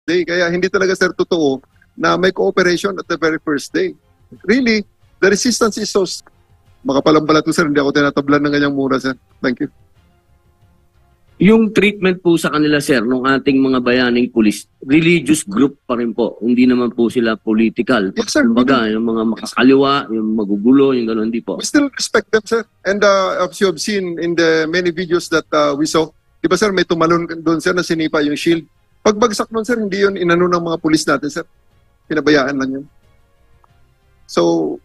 day. Kaya hindi talaga, sir, totoo na may cooperation at the very first day. Really, the resistance is so... Makapalang to, sir. Hindi ako tinatablan ng ganyang mura, sir. Thank you. Yung treatment po sa kanila, sir, ng ating mga bayaning pulis, religious group pa rin po. Hindi naman po sila political. Yes, sir. Kumbaga, yung mga makakaliwa, yung magugulo, yung gano'n, hindi po. We still respect them, sir. And as you have seen in the many videos that we saw, di ba, sir, may tumalon doon, sir, na sinipa yung shield. Pagbagsak nun, sir, hindi yun inano ng mga pulis natin, sir. Pinabayaan lang yun. So,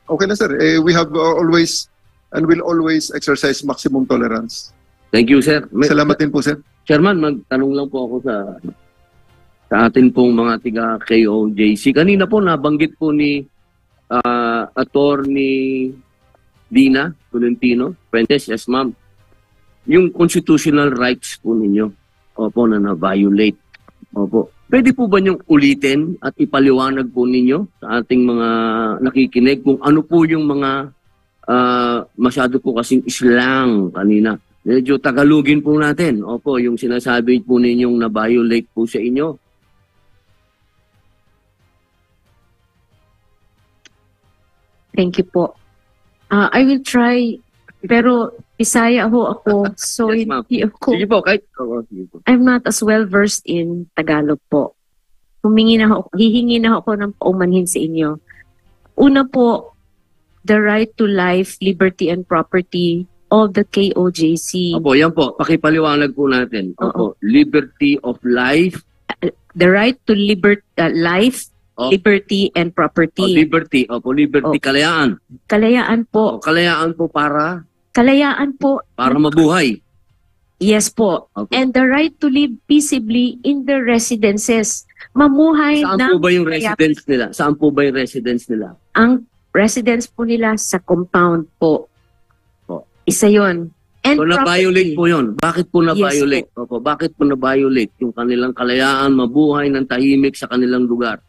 okay na, sir. We have always and will always exercise maximum tolerance. Thank you, sir. Salamat din po, sir. Chairman, magtanong lang po ako sa atin pong mga tiga-KOJC. Kanina po, nabanggit po ni Attorney Dina Tolentino Fuentes, yes ma'am, yung constitutional rights po ninyo, opo, na na-violate. Opo. Pwede po ba niyong ulitin at ipaliwanag po ninyo sa ating mga nakikinig kung ano po yung mga masyado po kasing islang kanina. Medyo Tagalogin po natin. Opo, yung sinasabi po ninyong na-violate po sa inyo. Thank you po. I will try, pero Bisaya ho ako, so Yes, ma'am. hindi ako. Sige po, kahit... sige po. I'm not as well versed in Tagalog po. Hihingi na ako ng paumanhin sa inyo. Una po, the right to life, liberty, and property of the KOJC. Opo, yan po. Pakipaliwanag po natin. Opo, liberty of life. The right to life, Oh. liberty, and property. Liberty. Opo, liberty. Kalayaan. Kalayaan po. Kalayaan po para Kalayaan po. mabuhay. Yes po. Okay. And the right to live peaceably in their residences. Mamuhay Saan ng po ba yung residence nila? Saan po ba yung residence nila? ang residence po nila sa compound po. Po. Isa yon. And So, na-violate po yun. Bakit po na-violate? Yes Opo, bakit po na-violate yung kanilang kalayaan, mabuhay ng tahimik sa kanilang lugar?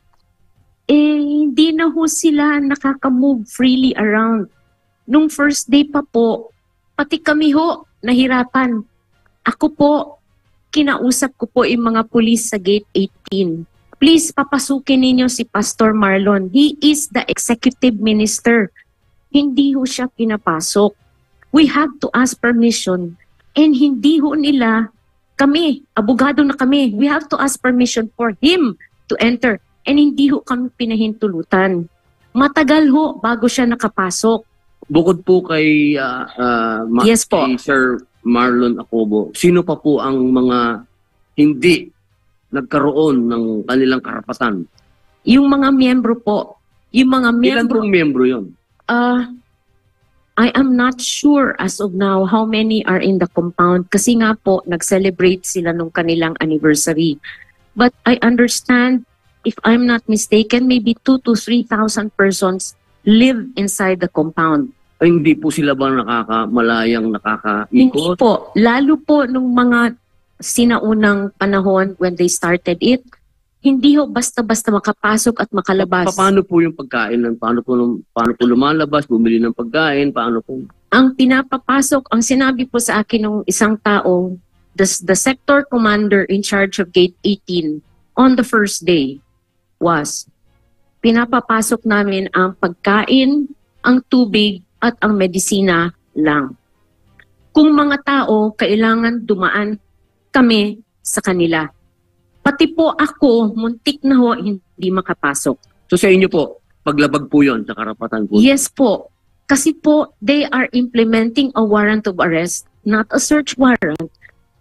hindi na ho sila nakaka-move freely around. Nung first day pa po, pati kami ho, nahirapan. Ako po, kinausap ko po yung mga pulis sa Gate 18. Please, papasukin ninyo si Pastor Marlon. He is the executive minister. Hindi ho siya pinapasok. We have to ask permission. And hindi ho nila, kami, abogado na kami, we have to ask permission for him to enter. And hindi ho kami pinahintulutan. Matagal ho bago siya nakapasok. Bukod po kay, Yes po. kay Sir Marlon Acobo, sino pa po ang mga hindi nagkaroon ng kanilang karapatan? Yung mga miyembro po, yung mga Ilan miyembro, pong miyembro yun? I am not sure as of now how many are in the compound kasi nga po nag-celebrate sila nung kanilang anniversary. But I understand, if I'm not mistaken, maybe 2,000 to 3,000 persons live inside the compound. Ay, hindi po sila ba nakakamalayang Hindi nakakaikot? po. Lalo po nung mga sinaunang panahon when they started it, hindi ho basta-basta makapasok at makalabas. Paano po yung pagkain? Paano po lumalabas, bumili ng pagkain? Paano po? Ang pinapapasok, ang sinabi po sa akin ng isang tao, the sector commander in charge of Gate 18 on the first day was, pinapapasok namin ang pagkain, ang tubig, at ang medisina lang. Kung mga tao, kailangan dumaan kami sa kanila. Pati po ako, muntik na ho, hindi makapasok. So sa inyo po, paglabag po yun sa karapatan po? Yes po. Kasi po, they are implementing a warrant of arrest, not a search warrant.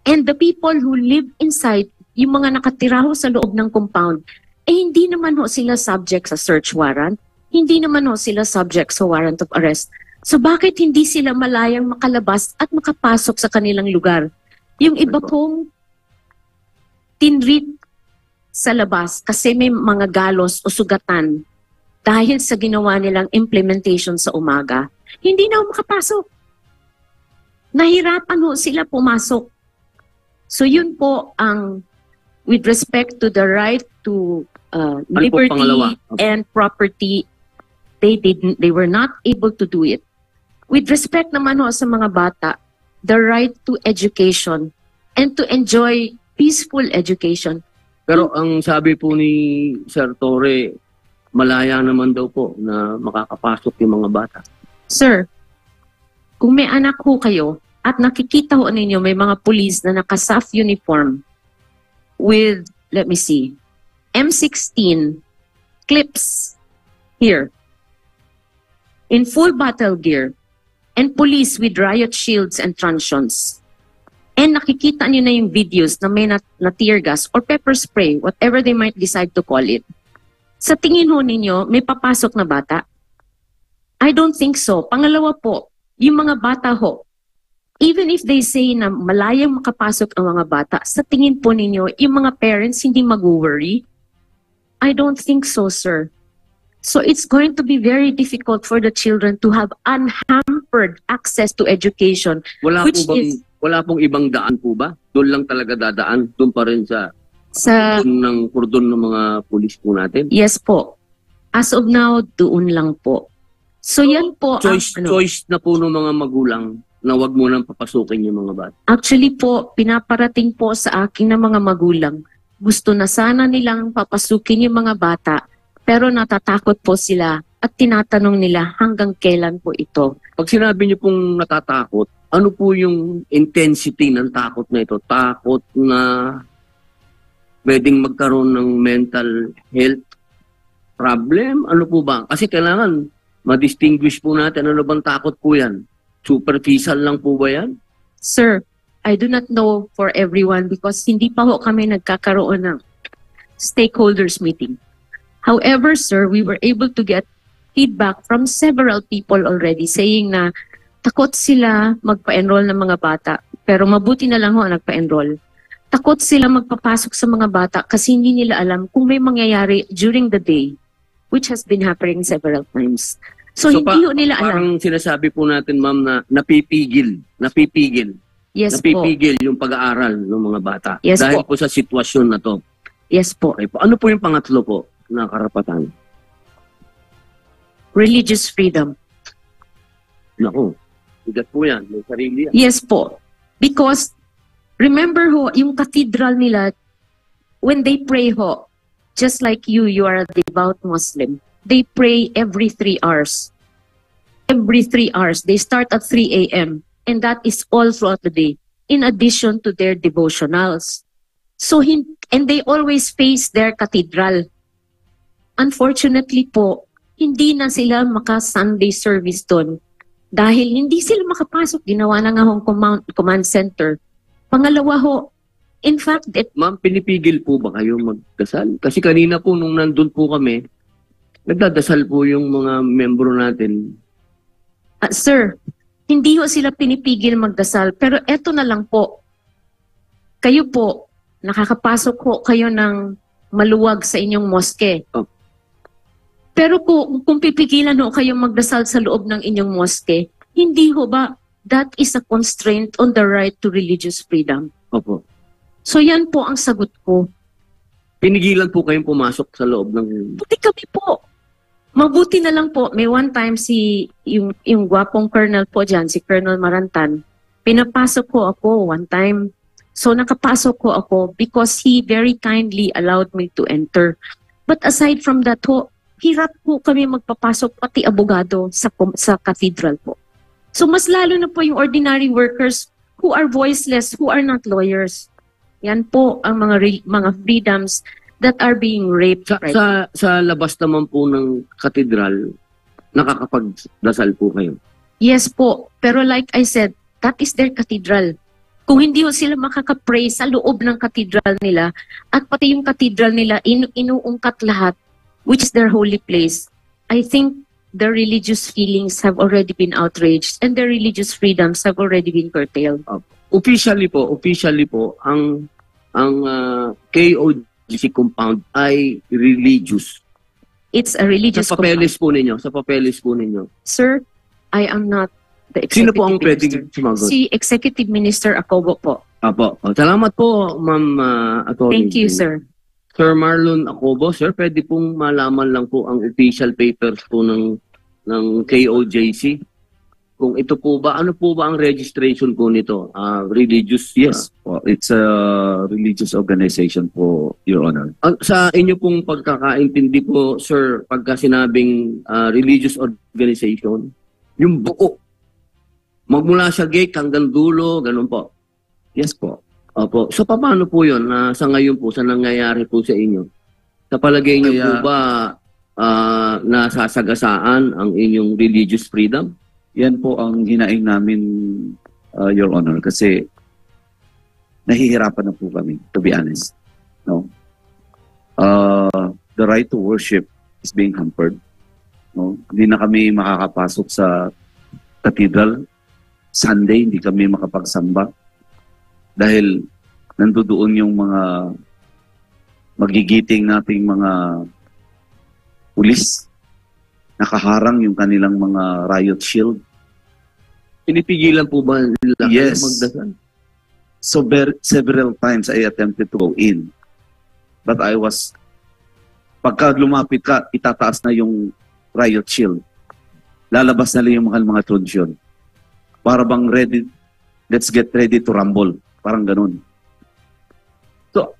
And the people who live inside, yung mga nakatira ho sa loob ng compound, hindi naman ho sila subject sa search warrant. Hindi naman ho sila subject sa warrant of arrest. So bakit hindi sila malayang makalabas at makapasok sa kanilang lugar? Yung iba pong tinreat sa labas kasi may mga galos o sugatan dahil sa ginawa nilang implementation sa umaga, hindi na makapasok. Nahirapan ho sila pumasok. So yun po ang with respect to the right to liberty and property, they were not able to do it. With respect naman ho sa mga bata, the right to education and to enjoy peaceful education, Pero ang sabi po ni Sir Torre, malaya naman daw po na makakapasok yung mga bata. Sir, kung may anak ho kayo at nakikita ho ninyo may mga police na naka-SAF uniform with, let me see, M16 clips here, in full battle gear, and police with riot shields and truncheons. And nakikita nyo na yung videos na may na tear gas or pepper spray, whatever they might decide to call it. Sa tingin ho ninyo, may papasok na bata? I don't think so. Pangalawa po, yung mga bata ho, even if they say na malayang makapasok ang mga bata, sa tingin po ninyo, yung mga parents hindi mag-worry? I don't think so, sir. So it's going to be very difficult for the children to have unhampered access to education. Wala Which po bang, is- wala pong ibang daan po ba? Doon lang talaga dadaan? Doon pa rin sa kordon ng mga pulis po natin? Yes po. As of now, doon lang po. So yan po ang Choice na po ng mga magulang na wag mo nang papasukin yung mga bata. Actually po, pinaparating po sa akin ng mga magulang. Gusto na sana nilang papasukin yung mga bata, pero natatakot po sila at tinatanong nila hanggang kailan po ito. Pag sinabi niyo pong natatakot, ano po yung intensity ng takot na ito? Takot na pwedeng magkaroon ng mental health problem? Ano po ba? Kasi kailangan ma-distinguish po natin ano bang takot po yan. Superficial lang po ba yan? Sir, I do not know for everyone because hindi pa ho kami nagkakaroon ng stakeholders meeting. However, sir, we were able to get feedback from several people already saying na takot sila magpa-enroll ng mga bata. Pero mabuti na lang ho nagpa-enroll. Takot sila magpapasok sa mga bata kasi hindi nila alam kung may mangyayari during the day, which has been happening several times. So hindi ho nila alam. Parang sinasabi po natin, ma'am, na napipigil Yes po. napipigil yung pag-aaral ng mga bata. Yes dahil po. po sa sitwasyon na to. Yes po. Okay po. Ano po yung pangatlo po na karapatan? Religious freedom. Naku, bigat po yan. May sarili yan. Yes po. Because, remember ho, yung cathedral nila, when they pray ho, just like you are a devout Muslim, they pray every 3 hours. Every 3 hours. They start at 3 a.m. And that is all throughout the day, in addition to their devotionals. So, and they always face their cathedral. Unfortunately po, hindi na sila maka-Sunday service doon. Dahil hindi sila makapasok, ginawa na nga hong command center. Pangalawa ho, in fact, Ma'am, pinipigil po ba kayo magdasal? Kasi kanina po nung nandun po kami, nagdadasal po yung mga membro natin. Sir, hindi ho sila pinipigil magdasal. Pero eto na lang po, kayo po, nakakapasok ho kayo ng maluwag sa inyong moske. Oh. Pero kung pipigilan ho kayo magdasal sa loob ng inyong moske, hindi ho ba that is a constraint on the right to religious freedom? Opo. So yan po ang sagot ko. Pinigilan po kayong pumasok sa loob ng... Buti kami po. Mabuti na lang po, may one time yung gwapong colonel po dyan, si Colonel Marantan, pinapasok ko ako one time. So nakapasok ko ako because he very kindly allowed me to enter. But aside from that ho, hirap po kami magpapasok pati abogado sa cathedral po. So mas lalo na po yung ordinary workers who are voiceless, who are not lawyers. Yan po ang mga freedoms that are being raped. Sa labas naman po ng katedral, nakakapagdasal po kayo? Yes po. Pero like I said, that is their cathedral. Kung hindi ho sila makakapray sa loob ng cathedral nila, at pati yung cathedral nila, inuungkat lahat, which is their holy place, I think their religious feelings have already been outraged and their religious freedoms have already been curtailed. Officially po, ang KOGC compound ay religious. It's a religious Sa papeles po ninyo. Sir, I am not the Sino executive po ang pwedeng minister. sumagot? Si Executive Minister Acobo po. Apo. Salamat po, Ma'am Atty. Thank you, sir. Sir Marlon Acobo, sir, pwede pong malaman lang po ang official papers po ng KOJC. kung ito po ba, ano po ba ang registration po nito? Religious? Yes, po. It's a religious organization po, Your Honor. Sa inyo pong pagkakaintindi po, sir, pagka sinabing religious organization, yung buo, magmula sa gate hanggang dulo, ganun po. Yes po. Opo. So, paano po yun? Sa ngayon po, sa nangyayari po sa inyo? Sa palagay niyo po ba nasasagasaan ang inyong religious freedom? Yan po ang hinaing namin, Your Honor, kasi nahihirapan na po kami, to be honest. No? The right to worship is being hampered. No? Hindi na kami makakapasok sa cathedral. Sunday, hindi kami makapagsamba. Dahil nandoon yung mga magigiting nating mga pulis. Nakaharang yung kanilang mga riot shield. Pinipigilan po ba nila Yes. magdasal? So several times I attempted to go in. But pagka lumapit ka, itataas na yung riot shield. Lalabas na lang yung mga truncheon. Para bang let's get ready to rumble. Parang ganun. So,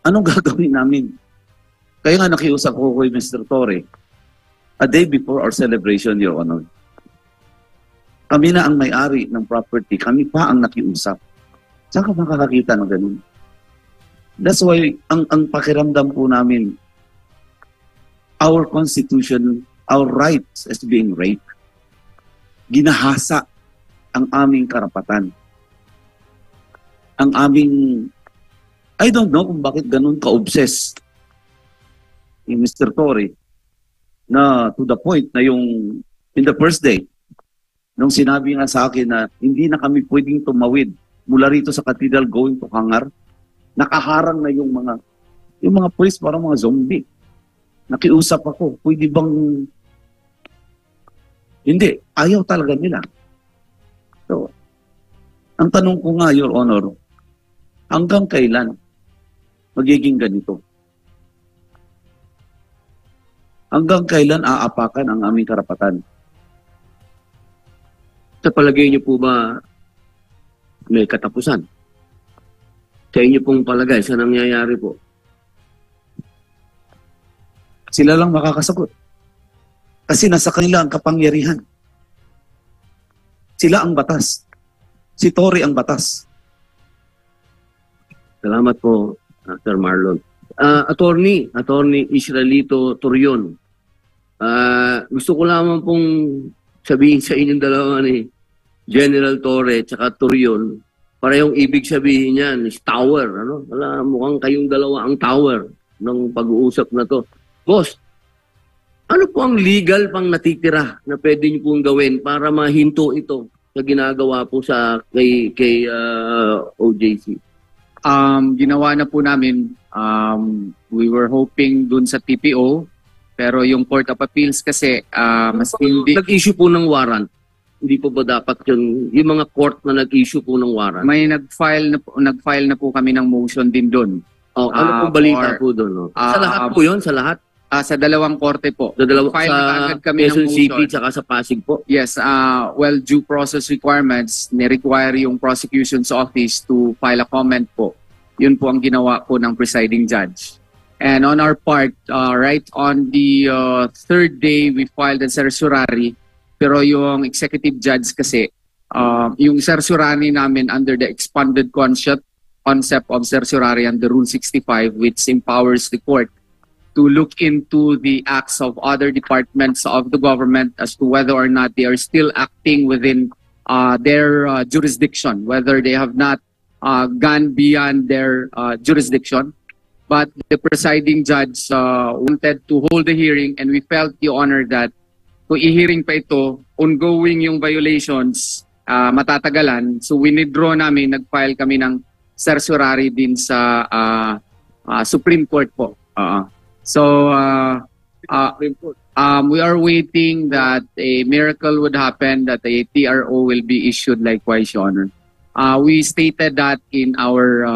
anong gagawin namin? Kaya nga nakiusap ko kay Mr. Torre, a day before our celebration, Your Honor. Kami na ang may-ari ng property. Kami pa ang nakiusap. Saan ka makakakita ng ganun? That's why, ang pakiramdam po namin, our constitution, our rights is being raped. Ginahasa ang aming karapatan. Ang aming, I don't know kung bakit ganun ka-obsess ni Mr. Torre na to the point na yung in the first day, nung sinabi nga sa akin na hindi na kami pwedeng tumawid mula rito sa cathedral going to Hangar, nakaharang na yung mga pulis, parang mga zombie. Nakiusap ako, pwede bang hindi, ayaw talaga nila. So, ang tanong ko nga, Your Honor, hanggang kailan magiging ganito? Hanggang kailan aapakan ang aming karapatan? Sa palagay niyo po ba may katapusan? Sa inyo pong palagay, sa nangyayari po? Sila lang makakasagot. Kasi nasa kanila ang kapangyarihan. Sila ang batas. Si Torre ang batas. Salamat po, Sir Marlon. Attorney Israelito Torion. Gusto ko lamang pong sabihin sa inyong dalawa ni General Torre at Torion, parehong ibig sabihin niyan is tower. Ano? Wala, mukhang kayong dalawa ang tower ng pag-uusap na to. Boss, ano po ang legal pang natitira na pwede niyo pong gawin para mahinto ito sa ginagawa po sa kay OJC? Ginawa na po namin, we were hoping dun sa TPO, pero yung Court of Appeals kasi mas hindi. Nag-issue po ng warrant. Hindi po ba dapat yung mga court na nag-issue po ng warrant? May nag-file na po kami ng motion din doon. Oh, ano pong balita po doon? No? Sa lahat po yun? Sa lahat? Sa dalawang korte po. Sa dalawang, File na sa agad kami ng Quezon City motion. tsaka sa Pasig po? Yes, well, due process requirements, ni-require yung prosecution's office to file a comment po. Yun po ang ginawa po ng presiding judge. And on our part, right on the third day, we filed a certiorari. Pero yung executive judge kasi, yung certiorari namin under the expanded concept of certiorari under Rule 65, which empowers the court to look into the acts of other departments of the government as to whether or not they are still acting within their jurisdiction, whether they have not gone beyond their jurisdiction. But the presiding judge wanted to hold the hearing, and we felt the honor that kung i-hearing pa ito, ongoing yung violations, matatagalan. So winidraw namin, nag-file kami ng certiorari din sa Supreme Court po. We are waiting that a miracle would happen, that a TRO will be issued likewise, Your Honor. We stated that in our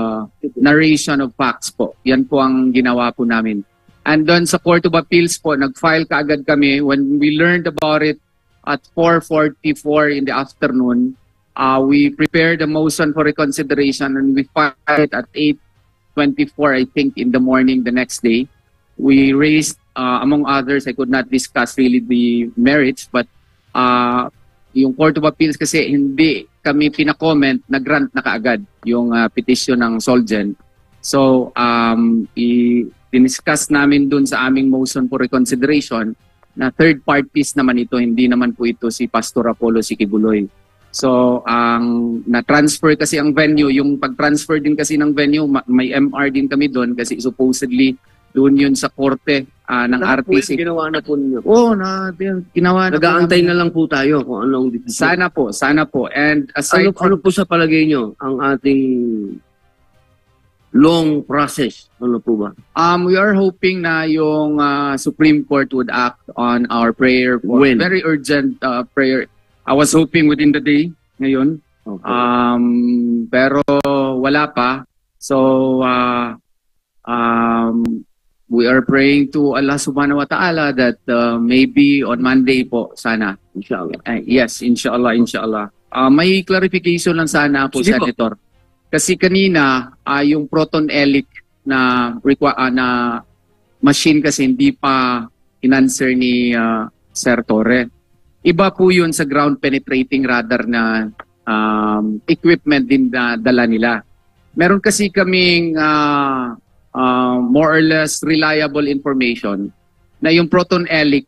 narration of facts po. Yan po ang ginawa po namin. And doon sa Court of Appeals po, nag-file kaagad kami. When we learned about it, at 4:44 in the afternoon, we prepared a motion for reconsideration and we filed it at 8:24, I think, in the morning the next day. We raised, among others, I could not discuss really the merits, but yung Court of Appeals kasi hindi kami pina-comment, nag-grant na kaagad yung petition ng Solgen. So, diniscuss namin dun sa aming motion for reconsideration na third parties naman ito, hindi naman po ito si Pastor Apollo Sikibuloy. So, ang na-transfer kasi ang venue, yung pag-transfer din kasi ng venue, may MR din kami doon kasi supposedly doon yun sa korte ng RTC. Ginawa na po ninyo. Oo, ginawa na. Nag-aantay na lang po tayo kung anong decision. Sana po. And aside Ano po sa palagay nyo ang ating long process? Ano po ba? we are hoping na yung Supreme Court would act on our prayer for When? very urgent prayer. I was hoping within the day ngayon. Okay. Pero wala pa. So we are praying to Allah Subhanahu wa Ta'ala that maybe on Monday po sana. Inshallah. Yes, inshallah. May clarification lang sana po, Sige po. Senator. Kasi kanina yung proton elic na machine kasi hindi pa in-answer ni Sir Torre. Iba po yun sa ground penetrating radar na equipment din na dala nila. Meron kasi kaming more or less reliable information na yung proton elic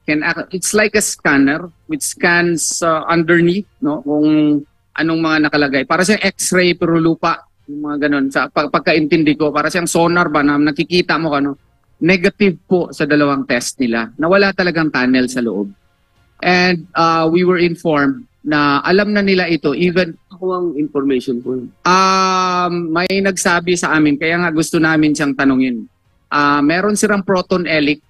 it's like a scanner which scans underneath, no, kung anong mga nakalagay. Para siyang X-ray pero lupa, yung mga ganun. Sa pagkaintindi ko, para siyang sonar ba na nakikita mo ano. Negative po sa dalawang test nila na wala talagang tunnel sa loob. And we were informed na alam na nila ito even Ako ang information po. may nagsabi sa amin, kaya nga gusto namin siyang tanungin. Meron silang proton elic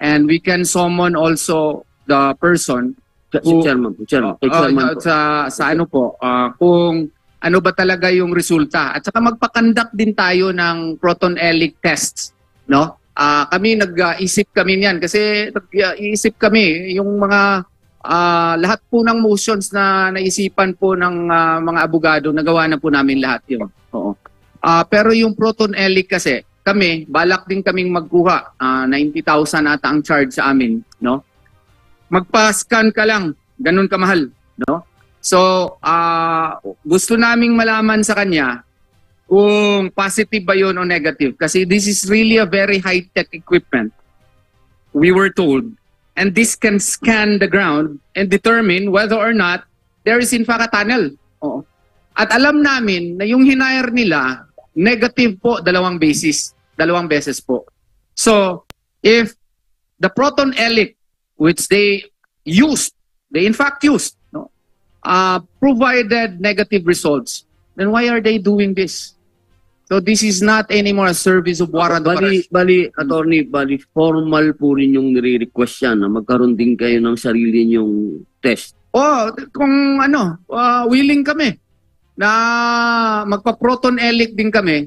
and we can summon also the person Si Chairman po. Kay Chairman po. sa ano po, kung ano ba talaga yung resulta. At saka magpakandak din tayo ng proton elic tests, no? Kami nag-isip kami niyan kasi nag-iisip kami yung mga lahat po ng motions na naisipan po ng mga abogado, nagawa na po namin lahat yun. Oo. Pero yung proton elic kasi, kami, balak din kaming magkuha. 90,000 ata ang charge sa amin, no? Magpa-scan ka lang, ganun kamahal, no? So, gusto naming malaman sa kanya kung positive ba yun o negative. Kasi this is really a very high-tech equipment. We were told. And this can scan the ground and determine whether or not there is in fact a tunnel. Oo. At alam namin na yung hinire nila, negative po, dalawang beses po. So, if the proton elic, which they in fact used, no, provided negative results, then why are they doing this? So this is not anymore a service of warrant. Attorney, formal po rin yung nire-request yan na magkaroon din kayo ng sarili nyong test. Kung willing kami na magpa-proton elic din kami.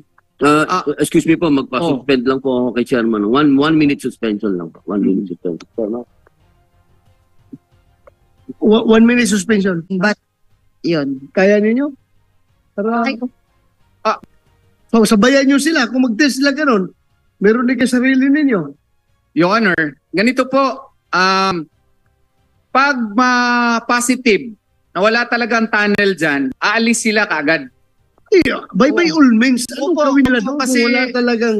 Excuse me po, magpa-suspend lang po ako kay Chairman. One minute suspension lang po. 1 minute suspension. 1 minute suspension. But, yun. Kaya ninyo? Para, so, sabayan nyo sila. Kung mag-test sila ganun, meron din kayo sarili ninyo. Your Honor, ganito po, pag positive na wala talagang tunnel dyan, aalis sila kaagad. By all means, anong gawin nila doon kasi, kung wala talagang...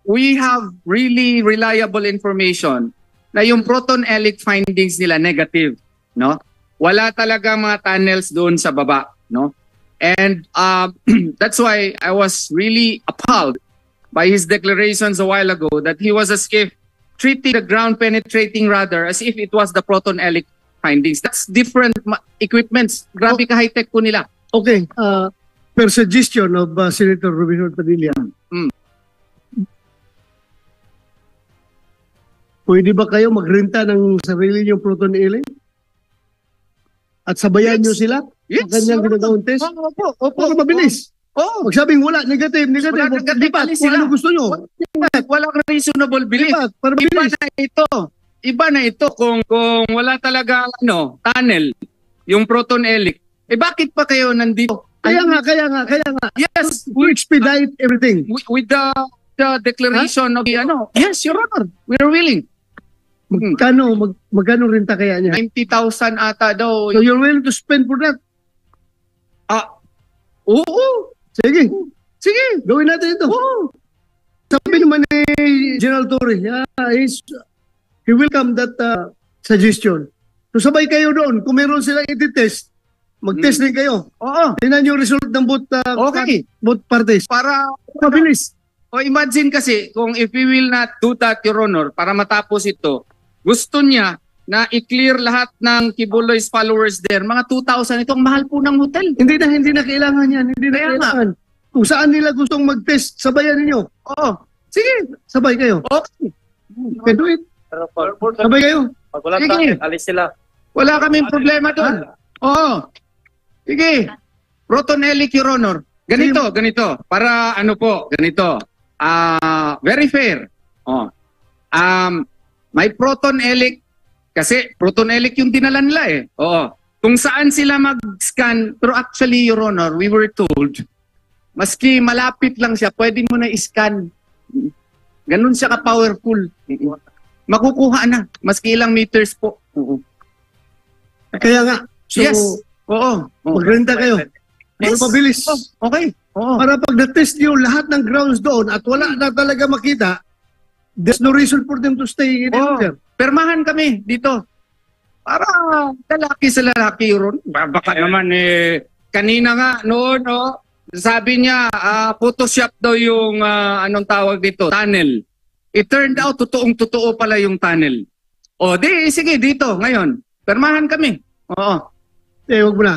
we have really reliable information na yung proton elic findings nila negative, no? Wala talagang mga tunnels doon sa baba, no? And that's why I was really appalled by his declarations a while ago that he was as if treating the ground penetrating radar as if it was the proton elic findings. That's different equipments. Grabe ka high-tech po nila. Okay, per suggestion of Senator Robinson Padilla, pwede ba kayo magrenta ng sarili niyong proton elic? At sabayan nyo sila? Yes. Sa kanyang ginagawang test? Opo, mabilis. Magsabing wala, negative. Wala, negative, Lipat, alis kung sila. ano gusto nyo. Walang reasonable belief. Lipat, para Iba mabilis. na ito. iba na ito kung wala talaga tunnel, yung Proton Helix. Bakit pa kayo nandito? Kaya nga. Yes, We expedite everything. with the declaration of the Yes, Your Honor, we are willing. Magkano renta kaya niya? 90,000 ata daw. So you're willing to spend for that? Oo. Sige, gawin natin ito. Oo. Sabi naman ni General Torre, he welcome that suggestion. So sabay kayo doon. Kung meron silang i-test, mag-test din kayo. Oo. Tingnan yung result ng both parties. Para Mabilis. imagine kasi kung if we will not do that, Your Honor, para matapos ito, gusto niya na i-clear lahat ng Kibuloy's followers there. Mga 2,000, ito ang mahal po ng hotel. Hindi na kailangan yan. Hindi na Kaya kailangan. Kung saan nila gustong mag-test, sabayan ninyo. Oo. Sige. Sabay kayo. Okay. You can do it. Sabay kayo. Pag walang Sige. tunnel, alis sila. Wala kaming problema doon. Oo. Sige. Proton Helix, Your Honor. Ganito. Para ganito. Very fair. May Proton Helix kasi Proton Helix yung dinala nila eh. Oo. Kung saan sila mag-scan, pero actually, Your Honor, we were told, maski malapit lang siya, pwede mo na i-scan. Ganun siya ka-powerful. Makukuha na. Maski ilang meters po. Kaya nga. So, Yes. Oo. magrenta kayo. Para mabilis. Okay. Oo. Para pag na-test nyo lahat ng grounds doon at wala na talaga makita, there's no reason for them to stay in there. Permahan kami dito. Para lalaki sa lalaki, Ron. Baka naman kanina nga noon, sabi niya, Photoshop daw yung, anong tawag dito, tunnel. It turned out, totoong-totoo pala yung tunnel. Sige, dito, ngayon. Permahan kami. Oo. Wag mo na.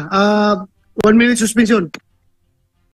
1 minute suspension.